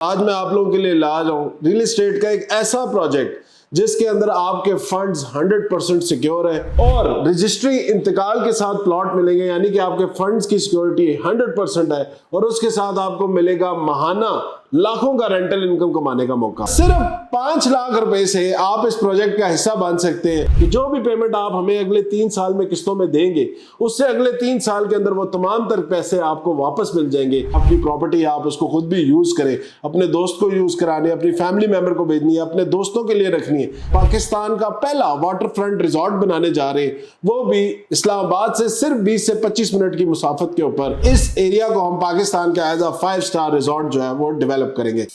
आज मैं आप लोगों के लिए ला रहा हूँ रियल एस्टेट का एक ऐसा प्रोजेक्ट जिसके अंदर आपके फंड्स 100% सिक्योर है और रजिस्ट्री इंतकाल के साथ प्लॉट मिलेंगे, यानी कि आपके फंड्स की सिक्योरिटी 100% है और उसके साथ आपको मिलेगा महाना लाखों का रेंटल इनकम कमाने का मौका। सिर्फ 5 लाख रुपए से आप इस प्रोजेक्ट का हिस्सा बन सकते हैं कि जो भी पेमेंट आप हमें अगले 3 साल में किस्तों में देंगे उससे अगले 3 साल के अंदर वो तमाम तर पैसे आपको वापस मिल जाएंगे। अपनी प्रॉपर्टी आप उसको खुद भी यूज करें, अपने दोस्त को यूज कराने, अपनी फैमिली मेंबर को भेजनी है, अपने दोस्तों के लिए रखनी है। पाकिस्तान का पहला वाटर फ्रंट रिजॉर्ट बनाने जा रहे हैं, वो भी इस्लामाबाद से सिर्फ 20 से 25 मिनट की मुसाफत के ऊपर। इस एरिया को हम पाकिस्तान का एज अ 5 स्टार रिजॉर्ट जो है वो डेवलप करेंगे।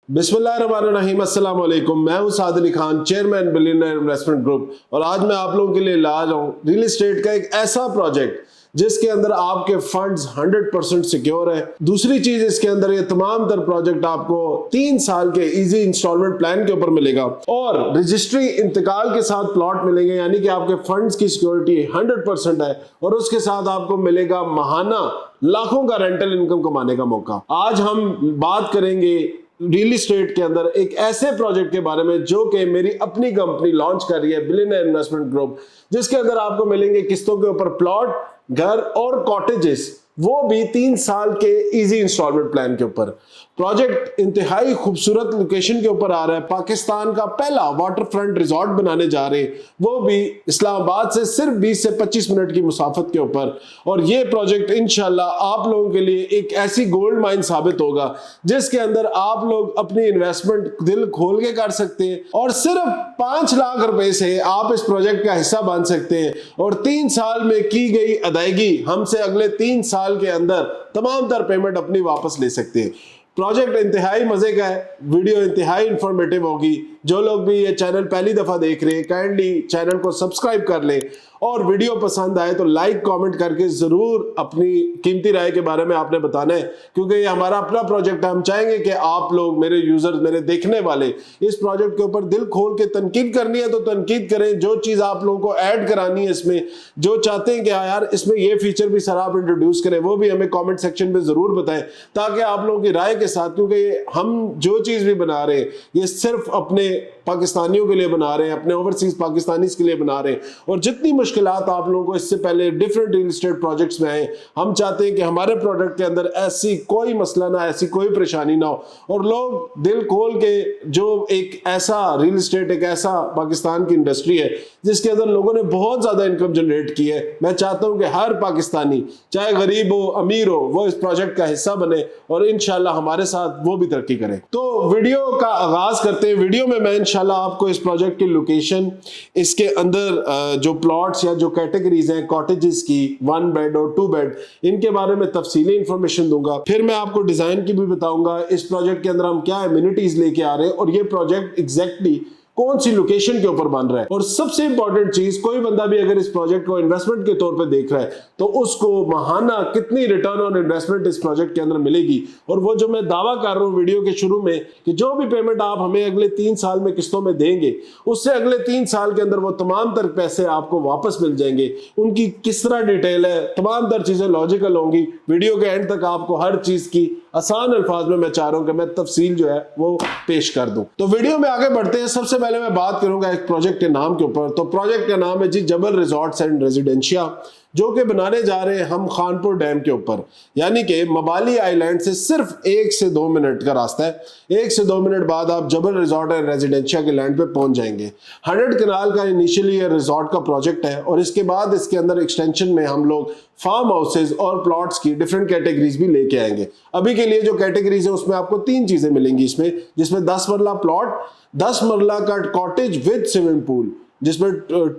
बिस्मिल्लाहिर्रहमानिर्रहीम, अस्सलाम वालेकुम। मैं हूं Saad Ali Khan, chairman billionaire investment group, और आज मैं आप लोगों के लिए ला रहा हूं रियल एस्टेट का एक ऐसा प्रोजेक्ट जिसके अंदर आपके फंड्स 100% सिक्योर है। दूसरी चीज, इसके अंदर ये तमाम तर प्रोजेक्ट आपको 3 साल के इजी इंस्टॉलमेंट प्लान के ऊपर मिलेगा और रजिस्ट्री इंतकाल के साथ प्लॉट मिलेंगे, यानी कि आपके फंड्स की सिक्योरिटी 100% है और उसके साथ आपको मिलेगा महाना लाखों का रेंटल इनकम कमाने का मौका। आज हम बात करेंगे रियल एस्टेट के अंदर एक ऐसे प्रोजेक्ट के बारे में जो कि मेरी अपनी कंपनी लॉन्च कर रही है, बिलियनर इन्वेस्टमेंट ग्रुप, जिसके अंदर आपको मिलेंगे किस्तों के ऊपर प्लॉट, घर और कॉटेजेस, वो भी 3 साल के इजी इंस्टॉलमेंट प्लान के ऊपर। प्रोजेक्ट इंतहाई खूबसूरत लोकेशन के ऊपर आ रहा है। पाकिस्तान का पहला वाटर फ्रंट रिजॉर्ट बनाने जा रहे हैं, वो भी इस्लामाबाद से सिर्फ 20 से 25 मिनट की मुसाफत के ऊपर। और ये प्रोजेक्ट इंशाल्लाह आप लोगों के लिए एक ऐसी गोल्ड माइन साबित होगा जिसके अंदर आप लोग अपनी इन्वेस्टमेंट दिल खोल के कर सकते हैं और सिर्फ 5 लाख रुपए से आप इस प्रोजेक्ट का हिस्सा बन सकते हैं और 3 साल में की गई अदायगी हमसे अगले 3 साल के अंदर तमाम तर पेमेंट अपनी वापस ले सकते हैं। प्रोजेक्ट इंतहाई मजे का है, वीडियो इंतहाई इंफॉर्मेटिव होगी। जो लोग भी ये चैनल पहली दफा देख रहे हैं, काइंडली चैनल को सब्सक्राइब कर लें और वीडियो पसंद आए तो लाइक कमेंट करके जरूर अपनी कीमती राय के बारे में आपने बताना है, क्योंकि ये हमारा अपना प्रोजेक्ट है। हम चाहेंगे कि आप लोग, मेरे यूजर्स, मेरे देखने वाले, इस प्रोजेक्ट के ऊपर दिल खोल के तनकीद करनी है तो तनकीद करें। जो चीज आप लोगों को ऐड करानी है इसमें, जो चाहते हैं कि हाँ यार इसमें ये फीचर भी सर आप इंट्रोड्यूस करें, वो भी हमें कॉमेंट सेक्शन में जरूर बताएं, ताकि आप लोगों की राय के साथ, क्योंकि हम जो चीज भी बना रहे हैं ये सिर्फ अपने पाकिस्तानियों के लिए बना रहे हैं, अपने ओवरसीज पाकिस्तानीज के लिए बना रहे हैं। और जितनी मुश्किलात आप लोगों को इससे पहले डिफरेंट रियल एस्टेट प्रोजेक्ट्स में आए, हम चाहते हैं कि हमारे प्रोडक्ट के अंदर ऐसी कोई मसला ना, ऐसी कोई परेशानी ना हो और लोग दिल खोल के, जो एक ऐसा रियल एस्टेट, एक ऐसा पाकिस्तान की इंडस्ट्री है जिसके अंदर लोगों ने बहुत ज्यादा इनकम जनरेट की है, मैं चाहता हूं कि हर पाकिस्तानी, चाहे गरीब हो अमीर हो, वो इस प्रोजेक्ट का हिस्सा बने और इंशाल्लाह हमारे साथ वो भी तरक्की करे। तो वीडियो का आगाज करते हैं। वीडियो में मैं इंशाल्लाह आपको इस प्रोजेक्ट की लोकेशन, इसके अंदर जो प्लॉट्स या जो कैटेगरीज हैं कॉटेजेस की, 1 बेड और 2 बेड, इनके बारे में तफसीली इंफॉर्मेशन दूंगा। फिर मैं आपको डिजाइन की भी बताऊंगा, इस प्रोजेक्ट के अंदर हम क्या एमिनिटीज लेके आ रहे हैं और ये प्रोजेक्ट एग्जैक्टली कौन सी लोकेशन के ऊपर बन रहा है। और सबसे इंपॉर्टेंट चीज, कोई बंदा भी अगर इस प्रोजेक्ट को इन्वेस्टमेंट के तौर पे देख रहा है तो उसको महाना कितनी रिटर्न ऑन इन्वेस्टमेंट इस प्रोजेक्ट के अंदर मिलेगी। और वो जो मैं दावा कर रहा हूं वीडियो के शुरू में कि जो भी पेमेंट आप हमें अगले 3 साल में किस्तों में देंगे उससे अगले 3 साल के अंदर वो तमाम तर पैसे आपको वापस मिल जाएंगे। उनकी किस तरह डिटेल है, तमाम तर चीजें लॉजिकल होंगी। वीडियो के एंड तक आपको हर चीज की आसान अल्फाज में मैं चाह रहा हूं कि मैं तफसील जो है वो पेश कर दूं। तो वीडियो में आगे बढ़ते हैं। सबसे पहले मैं बात करूंगा एक प्रोजेक्ट के नाम के ऊपर। तो प्रोजेक्ट का नाम है जी जबल रिजॉर्ट्स एंड रेजिडेंशिया, जो कि बनाने जा रहे हैं हम खानपुर डैम के ऊपर, यानी कि मबाली आइलैंड से सिर्फ 1 से 2 मिनट का रास्ता है। 1 से 2 मिनट बाद आप जबल रिजॉर्ट एंड रेजिडेंशिया के लैंड पे पहुंच जाएंगे। 100 कनाल का इनिशियली ये रिजॉर्ट का प्रोजेक्ट है और इसके बाद इसके अंदर एक्सटेंशन में हम लोग फार्म हाउसेज और प्लॉट्स की डिफरेंट कैटेगरीज भी लेके आएंगे। अभी के लिए जो कैटेगरीज है उसमें आपको 3 चीजें मिलेंगी इसमें, जिसमें 10 मरला प्लॉट, 10 मरला का कॉटेज विद स्विमिंग पूल, जिसमें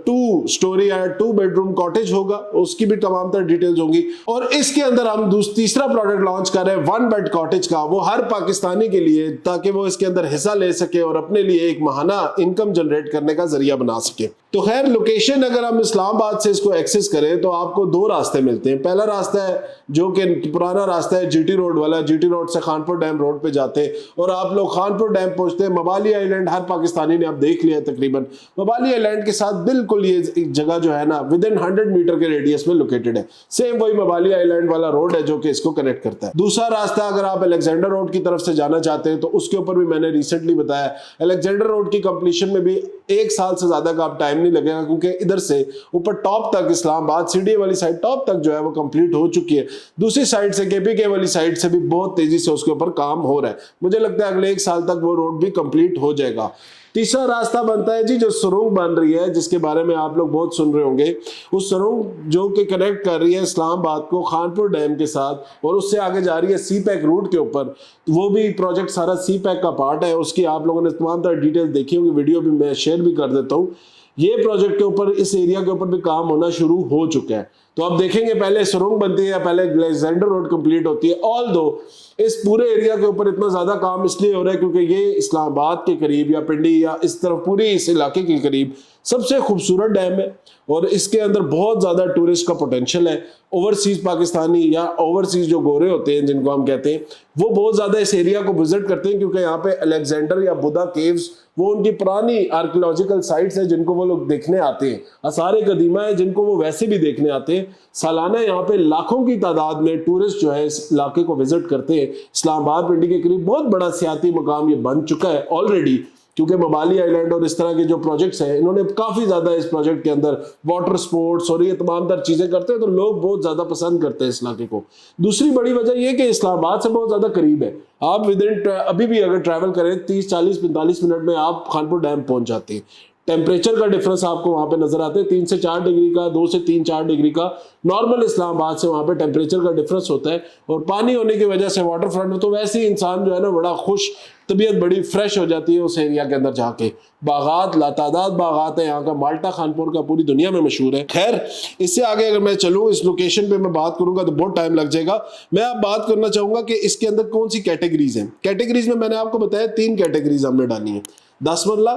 2 स्टोरी या 2 बेडरूम कॉटेज होगा, उसकी भी तमाम तरह डिटेल्स होंगी। और इसके अंदर हम तीसरा प्रोडक्ट लॉन्च कर रहे हैं 1 बेड कॉटेज का, वो हर पाकिस्तानी के लिए, ताकि वो इसके अंदर हिस्सा ले सके और अपने लिए एक महाना इनकम जनरेट करने का जरिया बना सके। तो खैर लोकेशन अगर हम इस्लामाबाद से इसको एक्सेस करें तो आपको दो रास्ते मिलते हैं। पहला रास्ता है जो कि पुराना रास्ता है जीटी रोड वाला, जीटी रोड से खानपुर डैम रोड पे जाते हैं और आप लोग खानपुर डैम पहुंचते हैं। मबाली आइलैंड हर पाकिस्तानी ने अब देख लिया है तकरीबन। मबाली आइलैंड के साथ बिल्कुल ये जगह जो है ना विद इन 100 मीटर के रेडियस में लोकेटेड है। सेम वही मबाली आइलैंड वाला रोड है जो कि इसको कनेक्ट करता है। दूसरा रास्ता अगर आप अलेक्जेंडर रोड की तरफ से जाना चाहते हैं तो उसके ऊपर भी मैंने रिसेंटली बताया, अलेक्जेंडर रोड की कंप्लीशन में भी 1 साल से ज्यादा का टाइम नहीं लगेगा, क्योंकि इधर से ऊपर टॉप तक इस्लामाबाद सीडी वाली साइड टॉप तक जो है वो कंप्लीट हो चुकी है। दूसरी साइड से केपीके वाली साइड से भी बहुत तेजी से उसके ऊपर काम हो रहा है। मुझे लगता है अगले 1 साल तक वो रोड भी कंप्लीट हो जाएगा। तीसरा रास्ता बनता है जी जो सुरंग बन रही है, जिसके बारे में आप लोग बहुत सुन रहे होंगे। उस सुरंग जो कि कनेक्ट कर रही है इस्लामाबाद को खानपुर डैम के साथ और उससे आगे जा रही है सी पैक रूट के ऊपर। वो भी प्रोजेक्ट सारा सी पैक का पार्ट है। उसकी आप लोगों ने तमाम तरह डिटेल देखी होगी, वीडियो भी मैं शेयर भी कर देता हूँ। ये प्रोजेक्ट के ऊपर इस एरिया के ऊपर भी काम होना शुरू हो चुका है। तो आप देखेंगे पहले सुरंग बनती है या पहले अलेक्जेंडर रोड कंप्लीट होती है। ऑल दो इस पूरे एरिया के ऊपर इतना ज्यादा काम इसलिए हो रहा है क्योंकि ये इस्लामाबाद के करीब या पिंडी या इस तरफ पूरी इस इलाके के करीब सबसे खूबसूरत डैम है और इसके अंदर बहुत ज्यादा टूरिस्ट का पोटेंशियल है। ओवरसीज पाकिस्तानी या ओवरसीज जो गोरे होते हैं जिनको हम कहते हैं, वो बहुत ज्यादा इस एरिया को विजिट करते हैं क्योंकि यहाँ पे अलेक्जेंडर या बुद्धा केव्स वो उनकी पुरानी आर्कियोलॉजिकल साइट्स है जिनको वो लोग देखने आते हैं। आसार कदीमा है जिनको वो वैसे भी देखने आते हैं। सालाना यहाँ पे लाखों की तादाद में टूरिस्ट जो है इस इलाके को विजिट करते हैं। इस्लामाबाद पिंडी के करीब बहुत बड़ा सियाती मकाम ये बन चुका है ऑलरेडी, क्योंकि मबाली आइलैंड और इस तरह के जो प्रोजेक्ट्स हैं इन्होंने काफी ज्यादा इस प्रोजेक्ट के अंदर वाटर स्पोर्ट्स और ये तमाम तर चीजें करते हैं, तो लोग बहुत ज्यादा पसंद करते हैं इस इलाके को। दूसरी बड़ी वजह यह कि इस्लामाबाद से बहुत ज्यादा करीब है। आप विद इन अभी भी अगर ट्रैवल करें 30, 40, 45 मिनट में आप खानपुर डैम पहुंच जाते हैं। टेम्परेचर का डिफरेंस आपको वहां पे नजर आते हैं 3 से 4 डिग्री का, 2 से 3-4 डिग्री का नॉर्मल इस्लामाबाद से वहां पे टेम्परेचर का डिफरेंस होता है। और पानी होने की वजह से वाटर फ्रंट में तो वैसे ही इंसान जो है ना बड़ा खुश, तबीयत बड़ी फ्रेश हो जाती है उस एरिया के अंदर जाके। बागात लातादाद बागात है यहाँ का, माल्टा खानपुर का पूरी दुनिया में मशहूर है। खैर इससे आगे अगर मैं चलूँ इस लोकेशन पे मैं बात करूंगा तो बहुत टाइम लग जाएगा। मैं अब बात करना चाहूंगा कि इसके अंदर कौन सी कैटेगरीज हैं। कैटेगरीज में मैंने आपको बताया 3 कैटेगरीज हमने डाली है। 10 मरला,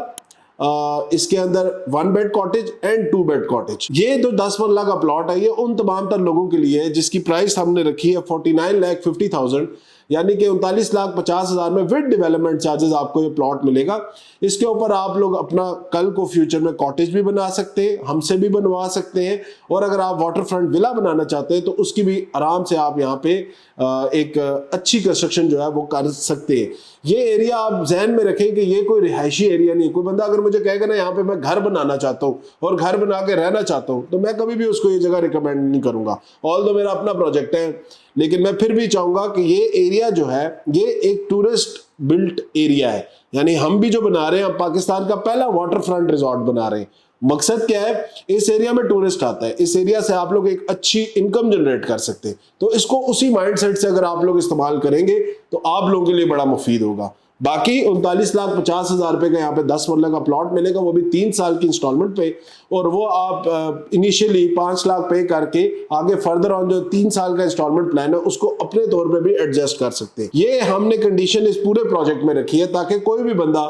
इसके अंदर 1 bed cottage and 2 bed cottage. ये जो 10 मरला का प्लॉट है ये उन तमाम तर लोगों के लिए है जिसकी प्राइस हमने रखी है 49,50,000, यानी कि 39,50,000 में विद डेवलपमेंट चार्जेस आपको ये प्लॉट मिलेगा। इसके ऊपर आप लोग अपना कल को फ्यूचर में कॉटेज भी बना सकते हैं, हमसे भी बनवा सकते हैं, और अगर आप वाटर फ्रंट विला बनाना चाहते हैं तो उसकी भी आराम से आप यहाँ पे एक अच्छी कंस्ट्रक्शन जो है वो कर सकते हैं। ये एरिया आप जहन में रखें कि ये कोई रिहायशी एरिया नहीं। कोई बंदा अगर मुझे कहेगा ना यहाँ पे मैं घर बनाना चाहता हूँ और घर बना के रहना चाहता हूँ तो मैं कभी भी उसको ये जगह रिकमेंड नहीं करूंगा। ऑल्दो मेरा अपना प्रोजेक्ट है, लेकिन मैं फिर भी चाहूंगा कि ये एरिया जो है ये एक टूरिस्ट बिल्ट एरिया है। यानी हम भी जो बना रहे हैं, हम पाकिस्तान का पहला वाटर फ्रंट रिजॉर्ट बना रहे हैं। मकसद क्या है, इस एरिया में टूरिस्ट आता है, इस एरिया से आप लोग एक अच्छी इनकम जनरेट कर सकते हैं। तो इसको उसी माइंडसेट से अगर आप लोग इस्तेमाल करेंगे तो आप लोगों के लिए बड़ा मुफीद होगा। बाकी 39,50,000 रुपए का यहाँ पे 10 मरला का प्लॉट मिलेगा, वो भी 3 साल की इंस्टॉलमेंट पे, और वो आप इनिशियली 5 लाख पे करके आगे फर्दर ऑन जो 3 साल का इंस्टॉलमेंट प्लान है उसको अपने तौर पे भी एडजस्ट कर सकते हैं। ये हमने कंडीशन इस पूरे प्रोजेक्ट में रखी है ताकि कोई भी बंदा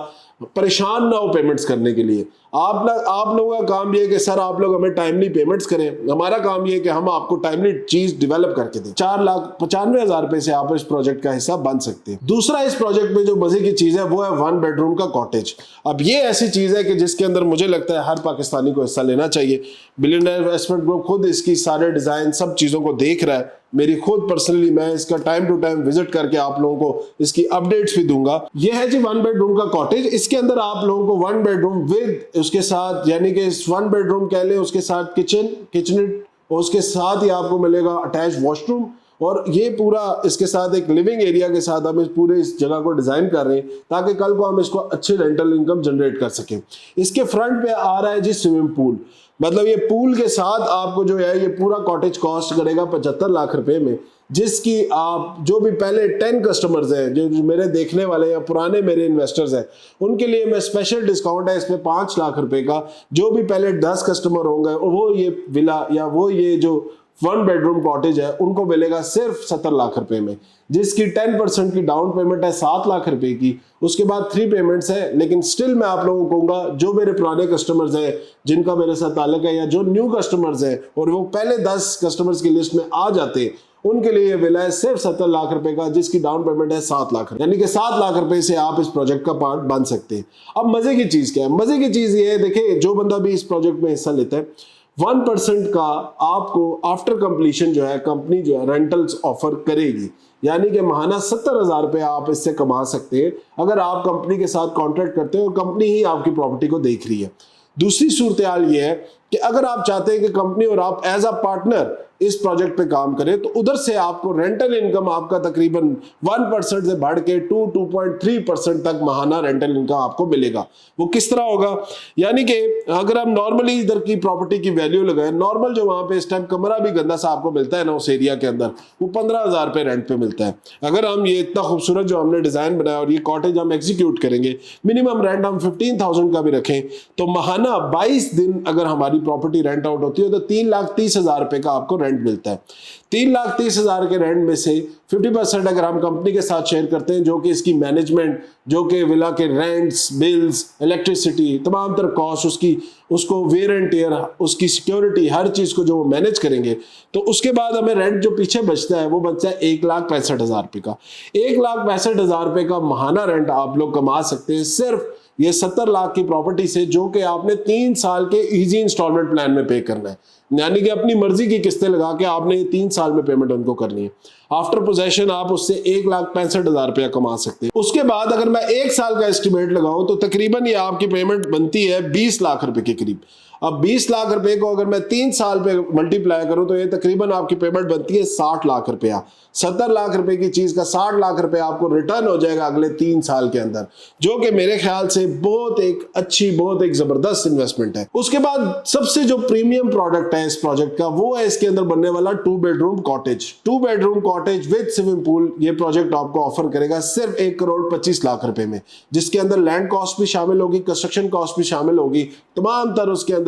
परेशान ना हो पेमेंट्स करने के लिए। आप लोगों का काम ये है कि सर आप लोग हमें टाइमली पेमेंट्स करें। हमारा काम ये है कि हम आपको टाइमली चीज डेवलप करके दें। 4,95,000 रुपए से आप इस प्रोजेक्ट का हिस्सा बन सकते हैं। दूसरा इस प्रोजेक्ट में जो मजे की चीज है वो है 1 बेडरूम का कॉटेज। अब ये ऐसी चीज है कि जिसके अंदर मुझे लगता है हर पाकिस्तानी को हिस्सा लेना चाहिए। बिलियनेयर इन्वेस्टमेंट ग्रुप खुद इसकी सारे डिजाइन सब चीजों को देख रहा है। मेरी खुद पर्सनली मैं इसका टाइम टू टाइम विजिट करके आप लोगों को इसकी अपडेट्स भी दूंगा। ये है जी 1 बेडरूम का कॉटेज। इसके अंदर आप लोगों को 1 बेडरूम विद उसके साथ, यानी कि 1 बेडरूम कह लें, उसके साथ किचनेट और उसके साथ ही आपको मिलेगा अटैच वॉशरूम, और ये पूरा इसके साथ एक लिविंग एरिया के साथ हम इस पूरे इस जगह को डिजाइन कर रहे हैं ताकि कल को हम इसको अच्छे रेंटल इनकम जनरेट कर सकें। इसके फ्रंट पे आ रहा है जी स्विमिंग पूल। मतलब ये पूल के साथ आपको जो है ये पूरा कॉटेज कॉस्ट करेगा 75 लाख रुपए में, जिसकी आप जो भी पहले 10 कस्टमर्स हैं जो मेरे देखने वाले या पुराने मेरे इन्वेस्टर्स हैं उनके लिए मैं स्पेशल डिस्काउंट है इसमें 5 लाख रुपए का। जो भी पहले 10 कस्टमर होंगे वो ये विला या वो ये जो वन बेडरूम कॉटेज है उनको मिलेगा सिर्फ 70 लाख रुपए में, जिसकी 10% की डाउन पेमेंट है 7 लाख रुपए की। उसके बाद 3 पेमेंट्स है, लेकिन स्टिल मैं आप लोगों को कहूंगा जो मेरे पुराने कस्टमर्स हैं जिनका मेरे साथ ताल्लुक है, या जो न्यू कस्टमर्स हैं और वो पहले 10 कस्टमर्स की लिस्ट में आ जाते हैं, उनके लिए ये विला है सिर्फ 70 लाख रुपए का, जिसकी डाउन पेमेंट है 7 लाख, यानी कि 7 लाख रुपए से आप इस प्रोजेक्ट का पार्ट बन सकते हैं। अब मजे की चीज क्या है? मजे की चीज ये है, देखिए जो बंदा भी इस प्रोजेक्ट में हिस्सा लेता है 1% का आपको आफ्टर कंप्लीशन जो है कंपनी जो है रेंटल्स ऑफर करेगी, यानी कि महाना 70,000 रुपए आप इससे कमा सकते हैं अगर आप कंपनी के साथ कॉन्ट्रैक्ट करते हो और कंपनी ही आपकी प्रॉपर्टी को देख रही है। दूसरी सूरत हाल ये है कि अगर आप चाहते हैं कि कंपनी और आप एज अ पार्टनर इस प्रोजेक्ट पे काम करें, तो उधर से आपको रेंटल इनकम आपका तकरीबन 1% से बढ़ के 2.3% तक महाना रेंटल इनकम आपको मिलेगा। वो किस तरह होगा? यानी कि अगर हम नॉर्मली इधर की प्रॉपर्टी की वैल्यू लगाएं, नॉर्मल जो वहां पे इस टाइम कमरा भी गंदा सा आपको मिलता है ना उस एरिया के अंदर, वो 15,000 रुपए रेंट पे मिलता है। अगर हम ये इतना खूबसूरत जो हमने डिजाइन बनाया और ये कॉटेज हम एग्जीक्यूट करेंगे, मिनिमम रेंट हम 15,000 का भी रखें, तो महाना 22 दिन अगर हमारी प्रॉपर्टी रेंट आउट होती है तो 3,30,000 रुपए का आपको रेंट मिलता है। 3,30,000 के रेंट में से 50% अगर हम कंपनी के साथ शेयर करते हैं, जो कि इसकी मैनेजमेंट, जो कि विला के रेंट्स, बिल्स, इलेक्ट्रिसिटी, तमाम तरह कॉस्ट, उसको वेयर एंड टेयर, उसकी सिक्योरिटी, हर चीज को जो वो मैनेज करेंगे, तो उसके बाद हमें रेंट जो पीछे बचता है वो बचता है 1,65,000 रुपए का। 1,65,000 रुपए का महाना रेंट आप लोग कमा सकते हैं सिर्फ ये 70 लाख की प्रॉपर्टी से, जो कि आपने 3 साल के इजी इंस्टॉलमेंट प्लान में पे करना है, यानी कि अपनी मर्जी की किस्तें लगा के आपने 3 साल में पेमेंट उनको करनी है। आफ्टर पोजेशन आप उससे 1,65,000 रुपया कमा सकते हैं। उसके बाद अगर मैं 1 साल का एस्टिमेट लगाऊं तो तकरीबन ये आपकी पेमेंट बनती है 20 लाख रुपए के करीब। अब 20 लाख रुपए को अगर मैं 3 साल पे मल्टीप्लाई करूं तो ये तकरीबन आपकी पेमेंट बनती है 60 लाख रुपया। 70 लाख रुपए की चीज का 60 लाख रुपए आपको रिटर्न हो जाएगा अगले 3 साल के अंदर, जो कि मेरे ख्याल से बहुत एक अच्छी, बहुत एक जबरदस्त इन्वेस्टमेंट है। उसके बाद सबसे जो प्रीमियम प्रोडक्ट है इस प्रोजेक्ट का, वो है इसके अंदर बनने वाला 2 bedroom cottage. 2 bedroom cottage with swimming pool ये प्रोजेक्ट आपको ऑफर करेगा सिर्फ 1,25,00,000 रुपए में, जिसके अंदर लैंड कॉस्ट भी शामिल होगी, कंस्ट्रक्शन कॉस्ट भी शामिल होगी, तमाम तरह उसके अंदर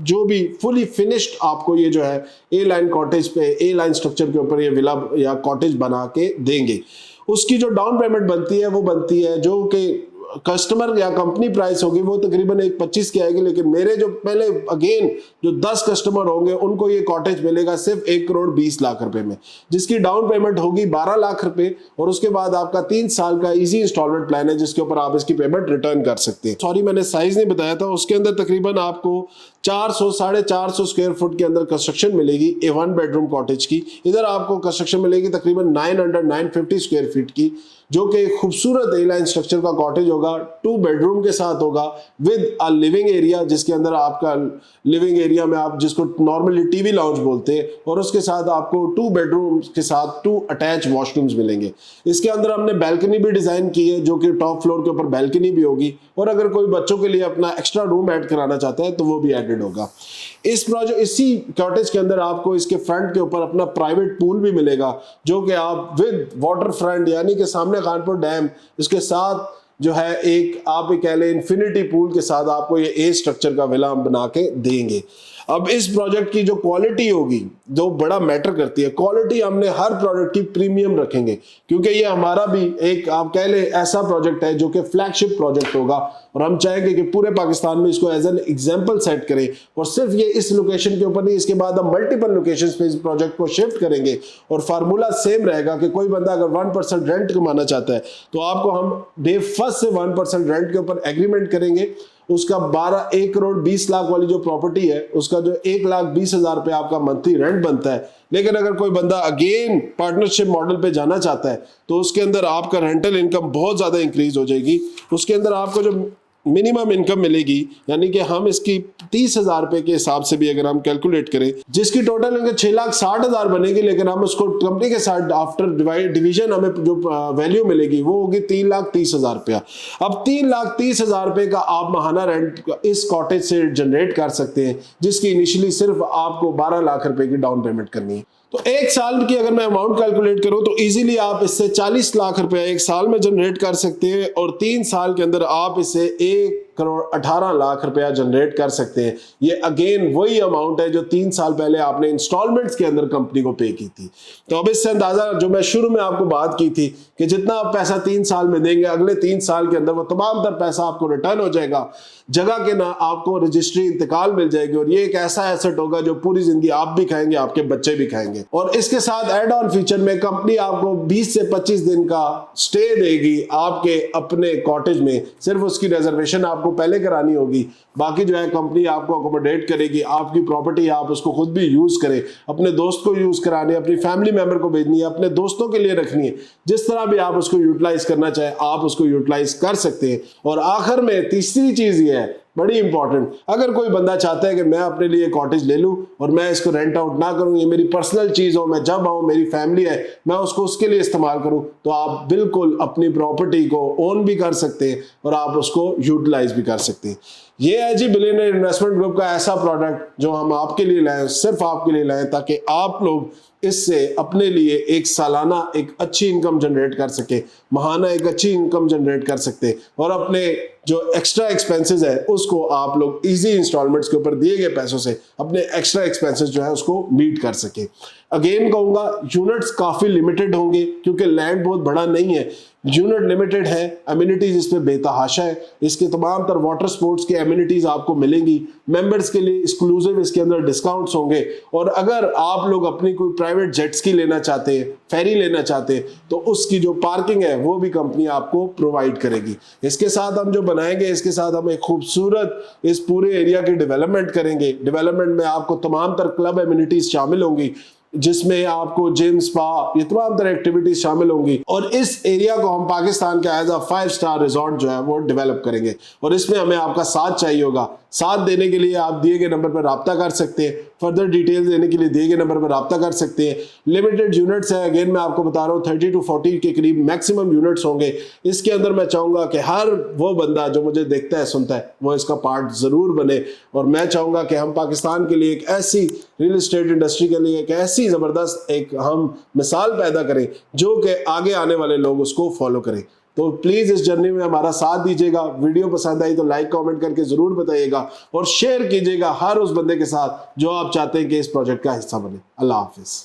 जो भी फुली फिनिश्ड आपको ये जो है ए लाइन कॉटेज पे, ए लाइन स्ट्रक्चर के ऊपर ये विला या कॉटेज बना के देंगे। उसकी जो डाउन पेमेंट बनती है वो बनती है, जो कि कस्टमर या कंपनी प्राइस होगी वो तकरीबन 1,25 की आएगी, लेकिन मेरे जो पहले अगेन जो 10 कस्टमर होंगे उनको ये कॉटेज मिलेगा सिर्फ 1,20,00,000 रुपए में, जिसकी डाउन पेमेंट होगी 12 लाख रुपए, और उसके बाद आपका 3 साल का इजी इंस्टॉलमेंट प्लान है जिसके ऊपर आप इसकी पेमेंट रिटर्न कर सकते हैं। सॉरी मैंने साइज नहीं बताया था, उसके अंदर तकरीबन आपको 400-450 स्क्वायर फुट के अंदर कंस्ट्रक्शन मिलेगी ए 1 बेडरूम कॉटेज की। इधर आपको कंस्ट्रक्शन मिलेगी तकरीबन 950 स्क्वायर फीट की, जो कि खूबसूरत ए लाइन स्ट्रक्चर का कॉटेज होगा, 2 बेडरूम के साथ होगा विद अ लिविंग एरिया, जिसके अंदर आपका लिविंग एरिया में आप जिसको नॉर्मली टीवी लाउंज बोलते हैं, और उसके साथ आपको 2 बेडरूम के साथ 2 अटैच वॉशरूम्स मिलेंगे। इसके अंदर हमने बैल्कनी भी डिजाइन की है, जो कि टॉप फ्लोर के ऊपर बैल्कनी भी होगी, और अगर कोई बच्चों के लिए अपना एक्स्ट्रा रूम ऐड कराना चाहता है तो वो भी एडेड होगा। इस प्रोजेक्ट इसी कॉटेज के अंदर आपको इसके फ्रंट के ऊपर अपना प्राइवेट पूल भी मिलेगा, जो कि आप विद वाटर फ्रंट, यानी कि सामने कानपुर डैम, इसके साथ जो है एक आप कह लें इन्फिनिटी पूल के साथ आपको ये ए स्ट्रक्चर का विला बना के देंगे। अब इस प्रोजेक्ट की जो क्वालिटी होगी, जो बड़ा मैटर करती है, क्वालिटी हमने हर प्रोडक्ट की प्रीमियम रखेंगे, क्योंकि ये हमारा भी एक आप कह ले ऐसा प्रोजेक्ट है जो कि फ्लैगशिप प्रोजेक्ट होगा, और हम चाहेंगे कि पूरे पाकिस्तान में इसको एज एन एग्जांपल सेट करें। और सिर्फ ये इस लोकेशन के ऊपर नहीं, इसके बाद हम मल्टीपल लोकेशंस पे इस प्रोजेक्ट को शिफ्ट करेंगे, और फार्मूला सेम रहेगा कि कोई बंदा अगर 1% रेंट कमाना चाहता है तो आपको हम डे फर्स्ट से 1% रेंट के ऊपर एग्रीमेंट करेंगे। उसका 1,20,00,000 वाली जो प्रॉपर्टी है उसका जो 1,20,000 रुपये आपका मंथली रेंट बनता है। लेकिन अगर कोई बंदा अगेन पार्टनरशिप मॉडल पे जाना चाहता है तो उसके अंदर आपका रेंटल इनकम बहुत ज्यादा इंक्रीज हो जाएगी। उसके अंदर आपको जो मिनिमम इनकम मिलेगी, यानी कि हम इसकी 30,000 रुपए के हिसाब से भी अगर हम कैलकुलेट करें, जिसकी टोटल इनके 6,60,000 बनेगी, लेकिन हम उसको कंपनी के साथ आफ्टर डिवीजन हमें जो वैल्यू मिलेगी वो होगी 3,30,000 रुपया। अब 3,30,000 रुपए का आप महाना रेंट इस कॉटेज से जनरेट कर सकते हैं, जिसकी इनिशियली सिर्फ आपको 12 लाख रुपए की डाउन पेमेंट करनी है। तो 1 साल की अगर मैं अमाउंट कैलकुलेट करूं तो इजीली आप इससे 40 लाख रुपया 1 साल में जनरेट कर सकते हैं, और 3 साल के अंदर आप इसे करोड़ 18 लाख रुपया जनरेट कर सकते हैं। ये अगेन वही अमाउंट है जो 3 साल पहले आपने इंस्टॉलमेंट्स के अंदर कंपनी को पे की थी। तो अब इससे अंदाजा, जो मैं शुरू में आपको बात की थी कि जितना आप पैसा 3 साल में देंगे, अगले 3 साल के अंदर वो तमाम तर पैसा आपको रिटर्न हो जाएगा, जगह के ना आपको रजिस्ट्री इंतकाल मिल जाएगी, और ये एक ऐसा एसेट होगा जो पूरी जिंदगी आप भी खाएंगे, आपके बच्चे भी खाएंगे। और इसके साथ एड ऑन फीचर में कंपनी आपको 20 से 25 दिन का स्टे देगी आपके अपने कॉटेज में। सिर्फ उसकी रिजर्वेशन आपको पहले करानी होगी, बाकी जो है कंपनी आपको अकोमोडेट करेगी। आपकी प्रॉपर्टी आप उसको खुद भी यूज करें, अपने दोस्त को यूज कराने, अपनी फैमिली मेंबर को भेजनी है, अपने दोस्तों के लिए रखनी है, जिस तरह भी आप उसको यूटिलाइज करना चाहे आप उसको यूटिलाइज कर सकते हैं। और आखिर में तीसरी चीज ये है, बड़ी इंपॉर्टेंट, अगर कोई बंदा चाहता है कि मैं अपने लिए कॉटेज ले लूं और मैं इसको रेंट आउट ना करूं, ये मेरी पर्सनल चीज हो, मैं जब आऊं, मेरी फैमिली है, मैं उसको उसके लिए इस्तेमाल करूं, तो आप बिल्कुल अपनी प्रॉपर्टी को ओन भी कर सकते हैं और आप उसको यूटिलाइज भी कर सकते हैं। ये है जी बिलियनियर इन्वेस्टमेंट ग्रुप का ऐसा प्रोडक्ट जो हम आपके लिए लाए, सिर्फ आपके लिए लाए, ताकि आप लोग इससे अपने लिए एक सालाना एक अच्छी इनकम जनरेट कर सके, माहाना एक अच्छी इनकम जनरेट कर सकते, और अपने जो एक्स्ट्रा एक्सपेंसेस है उसको आप लोग इजी इंस्टॉलमेंट्स के ऊपर दिए गए पैसों से अपने एक्स्ट्रा एक्सपेंसेस जो है उसको मीट कर सके। अगेन कहूंगा, यूनिट्स काफी लिमिटेड होंगे क्योंकि लैंड बहुत बड़ा नहीं है, यूनिट लिमिटेड है, एमिनिटीज इसमें बेतहाशा है। इसके तमाम तर वाटर स्पोर्ट्स के एमिनिटीज आपको मिलेंगी, मेंबर्स के लिए एक्सक्लूसिव इसके अंदर डिस्काउंट्स होंगे, और अगर आप लोग अपनी कोई प्राइवेट जेट्स की लेना चाहते हैं, फेरी लेना चाहते हैं, तो उसकी जो पार्किंग है वो भी कंपनी आपको प्रोवाइड करेगी। इसके साथ हम जो बनाएंगे, इसके साथ हम एक खूबसूरत इस पूरे एरिया की डेवलपमेंट करेंगे। डेवलपमेंट में आपको तमाम तर क्लब एमिनिटीज शामिल होंगी, जिसमें आपको जिम, स्पा, ये तमाम तरह एक्टिविटीज शामिल होंगी, और इस एरिया को हम पाकिस्तान का एज अ 5 स्टार रिजॉर्ट जो है वो डेवलप करेंगे। और इसमें हमें आपका साथ चाहिए होगा। साथ देने के लिए आप दिए गए नंबर पर राब्ता कर सकते हैं, फर्दर डिटेल्स देने के लिए दिए गए नंबर पर राब्ता कर सकते हैं। लिमिटेड यूनिट्स है, अगेन मैं आपको बता रहा हूँ 30 to 40 के करीब मैक्सिमम यूनिट्स होंगे। इसके अंदर मैं चाहूंगा कि हर वो बंदा जो मुझे देखता है, सुनता है, वो इसका पार्ट जरूर बने, और मैं चाहूंगा कि हम पाकिस्तान के लिए एक ऐसी रियल एस्टेट इंडस्ट्री के लिए एक ऐसी जबरदस्त एक हम मिसाल पैदा करें जो कि आगे आने वाले लोग उसको फॉलो करें। तो प्लीज इस जर्नी में हमारा साथ दीजिएगा। वीडियो पसंद आई तो लाइक कमेंट करके जरूर बताइएगा, और शेयर कीजिएगा हर उस बंदे के साथ जो आप चाहते हैं कि इस प्रोजेक्ट का हिस्सा बने। अल्लाह हाफिज।